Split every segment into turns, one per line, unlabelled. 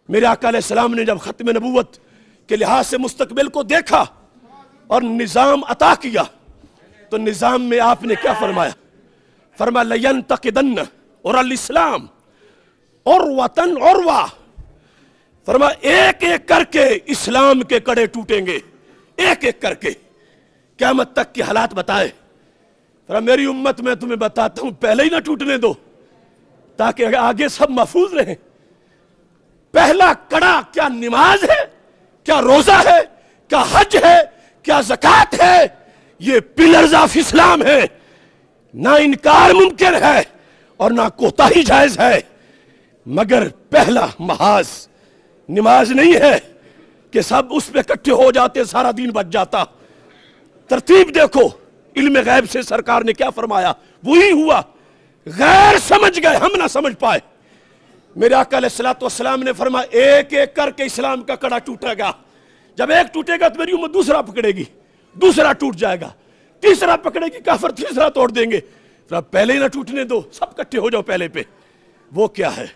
میرے آقا علیہ السلام نے جب ختم نبوت کے لحاظ سے مستقبل کو دیکھا اور نظام عطا کیا تو نظام میں آپ نے کیا فرمایا؟ فرمایا لَيَنْتَقِدَنَّ اور الاسلام عُرْوَةً عُرْوَةً، فرمایا ایک ایک کر کے اسلام کے کڑے ٹوٹیں گے، ایک ایک کر کے، قیامت تک کے حالات بتائے۔ فرمایا میری امت میں تمہیں بتاتا ہوں پہلے ہی نہ ٹوٹنے دو تاکہ آگے سب محفوظ رہیں۔ پہلا کڑا کیا نماز ہے، کیا روزہ ہے، کیا حج ہے، کیا زکوٰۃ ہے؟ یہ پلرز آف اسلام ہے، نہ انکار ممکن ہے اور نہ کوتاہی جائز ہے، مگر پہلا محاذ نماز نہیں ہے کہ سب اس پہ اکٹھے ہو جاتے سارا دین بچ جاتا۔ ترتیب دیکھو، علم غیب سے سرکار نے کیا فرمایا وہی ہوا، غیر سمجھ گئے، ہم نہ سمجھ پائے۔ میرے آقا علیہ السلام نے فرمایا ایک ایک کر کے اسلام کا کڑا ٹوٹے گا، جب ایک ٹوٹے گا تو میری امت دوسرا پکڑے گی، دوسرا ٹوٹ جائے گا، تیسرا پکڑے گی، کافر تیسرا توڑ دیں گے۔ پہلے ہی نہ ٹوٹنے دو، سب کٹھے ہو جاؤ پہلے پہ۔ وہ کیا ہے؟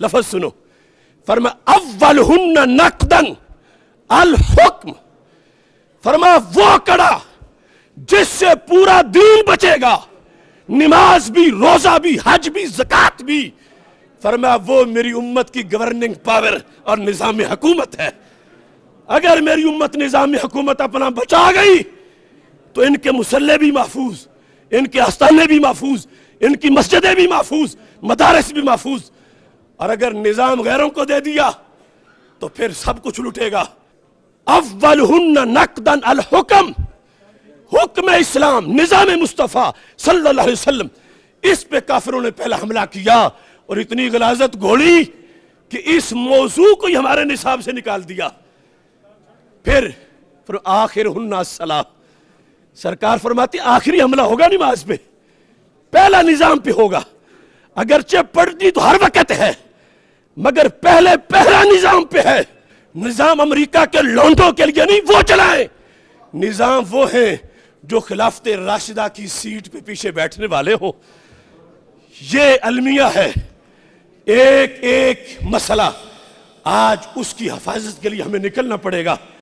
لفظ سنو، فرمایا اولہن نقدن الحکم، فرمایا وہ کڑا جس سے پورا دین بچے گا، نماز بھی، روزہ بھی، حج بھی، زکوٰۃ بھی، فرمایا وہ میری امت کی گورننگ پاور اور نظام حکومت ہے۔ اگر میری امت نظام حکومت اپنا بچا گئی تو ان کے مصلے بھی محفوظ، ان کے آستانے بھی محفوظ، ان کی مسجدیں بھی محفوظ، مدارس بھی محفوظ۔ اور اگر نظام غیروں کو دے دیا تو پھر سب کچھ لٹے گا۔ اولہن نقدن الحکم، حکم اسلام، نظام مصطفیٰ صلی اللہ علیہ وسلم، اس پہ کافروں نے پہلا حملہ کیا اور اتنی غلاظت گھوڑی کہ اس موضوع کو ہی ہمارے نصاب سے نکال دیا۔ پھر آخرہن الصلاۃ، سرکار فرماتی آخری حملہ ہوگا نماز پہ، پہلا نظام پہ ہوگا، اگرچہ پڑھتی تو ہر وقت ہے مگر پہلا نظام پہ ہے۔ نظام امریکہ کے لونڈوں کے لیے نہیں، وہ چلائیں۔ نظام وہ ہیں جو خلافت راشدہ کی سیٹ پہ پیچھے بیٹھنے والے ہوں۔ یہ المیہ ہے، ایک ایک مسئلہ، آج اس کی حفاظت کے لیے ہمیں نکلنا پڑے گا۔